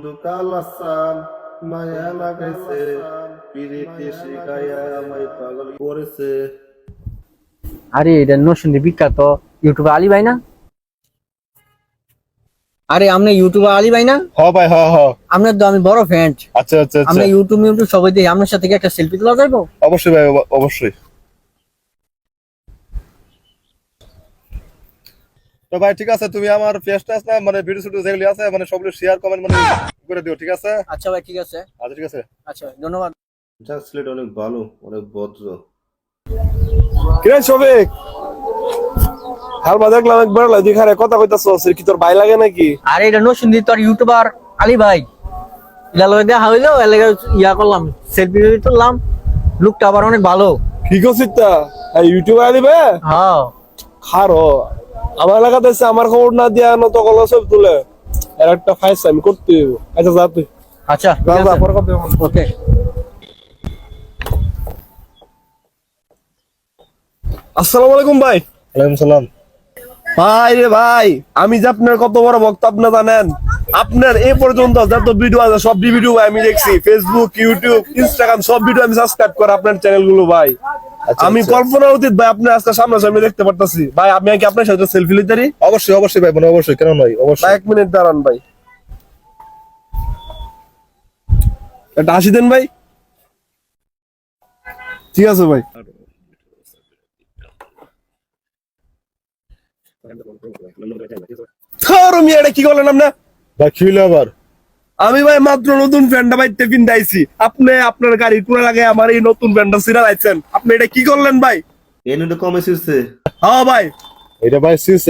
বন্ধু কালাসান মায়া লাগাইছে পিরিতি শিখায়া আমায় পাগল করেছে। আরে এটা নরসিংদী বিখ্যাত ইউটিউবার আলী ভাই না? আরে আপনি ইউটিউবার আলী ভাই না? হ ভাই হ হ। আপনার তো আমি বড় ফ্যান। আচ্ছা আচ্ছা আচ্ছা, আমরা ইউটিউব সবাই দেখি, আপনার সাথে কি একটা সেলফি তোলা যাইবো? অবশ্যই ভাই অবশ্যই। তো ভাই ঠিক আছে, তুমি আমার পেজটা আছে না, মানে ভিডিও শুট যেগুলি আছে মানে সবগুলো শেয়ার কমেন্ট মানে করে দিও, ঠিক আছে? আচ্ছা ভাই, ঠিক আছে। আচ্ছা ঠিক আছে। আচ্ছা ভাই, ধন্যবাদ। যা ছেলেটা অনেক ভালো, অনেক ভদ্র। কিরে শফিক, হালবা দেখলাম একবার দিখারে কথা কইতাছস, কি তোর ভাই লাগে নাকি? আরে এটা নরসিংদী তোর ইউটিউবার আলী ভাই, ইলা লগে দেখা হইলো, এর লাগি ইয়া করলাম, সেলফি তুললাম। লুকটা আবার অনেক ভালো। কি করছিস তা? ইউটিউবে আলিবে হ্যাঁ। খারো আমার এলাকাতে এসে আমার খবর না দিয়া নত কল সব তুলে এর একটা ফাইস আমি করতে হইব। আচ্ছা যা তুই। আচ্ছা যা যা, পরে কথা হবে। ওকে। আসসালামু আলাইকুম ভাই। ওয়ালাইকুম সালাম। ভাই রে ভাই, আমি যে আপনার কত বড় ভক্ত আপনি জানেন? আপনার এ পর্যন্ত যত ভিডিও আছে সব ভিডিও আমি দেখছি, ফেসবুক, ইউটিউব, ইনস্টাগ্রাম সব ভিডিও আমি সাবস্ক্রাইব করে আপনার চ্যানেল গুলো ভাই। আমি কল্পনা অতীত ভাই আপনি আজকে সামনাসামনি দেখতে পারতাছি ভাই। আমি কি আপনার সাথে সেলফি লইতে পারি? অবশ্যই অবশ্যই ভাই, মানে অবশ্যই, কেন নয়, ভাই অবশ্যই। 1 মিনিট দাঁড়ান ভাই, একটা হাসি দেন ভাই। ঠিক আছে ভাই। এটা কি করলেন আপনি? ভাই কি হইলো আবার? আমি ভাই মাত্র নতুন প্যান্টটা বাইতে পিন্দাইছি, আপনি আপনার গাড়ির কুড়া লাগে আমার এই নতুন প্যান্টটা ছিঁড়া লাইছেন। আপনি এটা কি করলেন ভাই? এনে তো কমে শিখছে। হ্যাঁ ভাই, এটা ভাই সিস,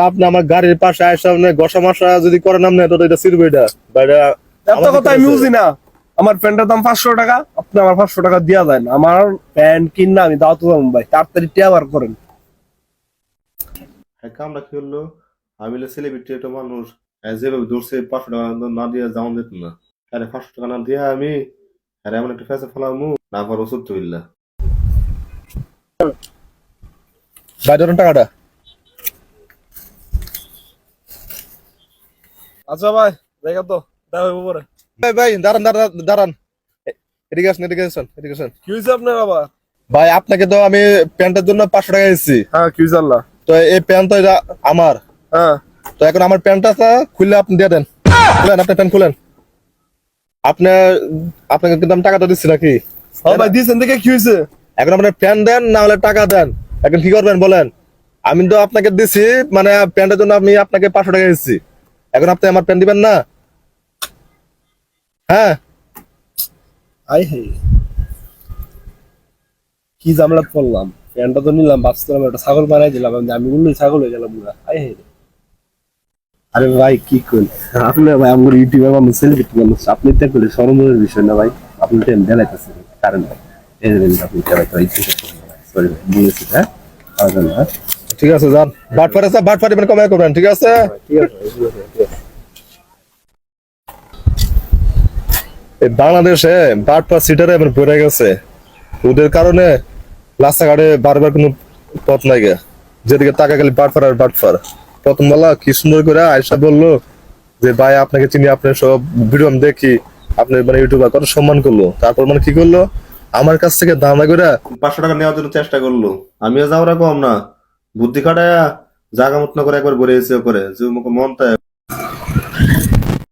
আপনি আমার গাড়ির পাশে আইসা আপনি গসা মশা যদি করেন আপনি তো এটা সিরবে এটা ভাই। এত কথা আমি বুঝি না। আমার প্যান্টের দাম 500 টাকা, আপনি আমার 500 টাকা দিয়া দেন। আমার প্যান্ট কিনা আমি দাও তো যাবো ভাই, তাড়াতাড়ি টেয়ার করেন। হ্যাঁ কামটা কি হলো, আমি সেলিব্রিটি একটা মানুষ, যেভাবে দৌড়ছে 500 টাকা না দিয়ে যাওয়া যেত না। আরে 500 টাকা না দিয়ে আমি আরে এমন একটা ফেসে ফেলামু না পারবো সত্য বিল্লাহ। ভাই ধরুন টাকাটা। আচ্ছা ভাই, দেখা তো দেখা হইব পরে। ভাই ভাই দাঁড়ান দাঁড়ান দাঁড়ান, এদিকে আসেন এদিকে আসেন এদিকে আসেন। কি হয়েছে আপনার বাবা? ভাই আপনাকে তো আমি প্যান্টের জন্য 500 টাকা দিচ্ছি। হ্যাঁ কি হয়েছে আল্লাহ? তো এই প্যান্ট তো এটা আমার। হ্যাঁ তো এখন আমার প্যান্টটা খুললে আপনি দিয়ে দেন। খুলেন, আপনার প্যান্ট খুলেন। আপনার আপনাকে কিন্তু আমি টাকাটা দিচ্ছি নাকি? হ্যাঁ ভাই দিয়েছেন, দেখে কি হয়েছে? এখন আপনার প্যান্ট দেন না হলে টাকা দেন, এখন কি করবেন বলেন? আমি তো আপনাকে দিছি, মানে প্যান্টের জন্য আমি আপনাকে 500 টাকা দিচ্ছি, এখন আপনি আমার প্যান্ট দিবেন না? হ্যাঁ আই হে, কি ঝামেলা পড়লাম। প্যান্টটা তো নিলাম, ভাবছিলাম একটা ছাগল বানাই দিলাম, আমি বললি ছাগল হয়ে গেলাম পুরা। আই হে, আরে ভাই কি করেন আপনি? ভাই আমার ইউটিউবে মানুষ, সেলিব্রিটি মানুষ, আপনি তো করলে শরমের বিষয় না ভাই। আপনি টেন দেলাইতেছেন কারণ ভাই এই যে আপনি সরি ভাই বলেছি। হ্যাঁ হ্যাঁ ঠিক আছে যান, বাট ফাটি মানে কমাই করবেন, ঠিক আছে? ঠিক আছে ঠিক আছে। এই বাংলাদেশে বাটপার সিটারে এবার ভরে গেছে, ওদের কারণে রাস্তাঘাটে বারবার কোনো পথ নাই গে, যেদিকে টাকা গেলে বাটফার আর বাটফার। প্রথম বেলা কি সুন্দর করে আয়সা বললো যে ভাই আপনাকে চিনি, আপনার সব ভিডিও আমি দেখি, আপনার মানে ইউটিউবার কত সম্মান করলো, তারপর মানে কি করলো আমার কাছ থেকে দাম করে 500 টাকা নেওয়ার জন্য চেষ্টা করলো। আমিও যাওয়ার কম না, বুদ্ধি খাটায়া জাগা মত না করে একবার ঘুরে এসে করে যে মন তাই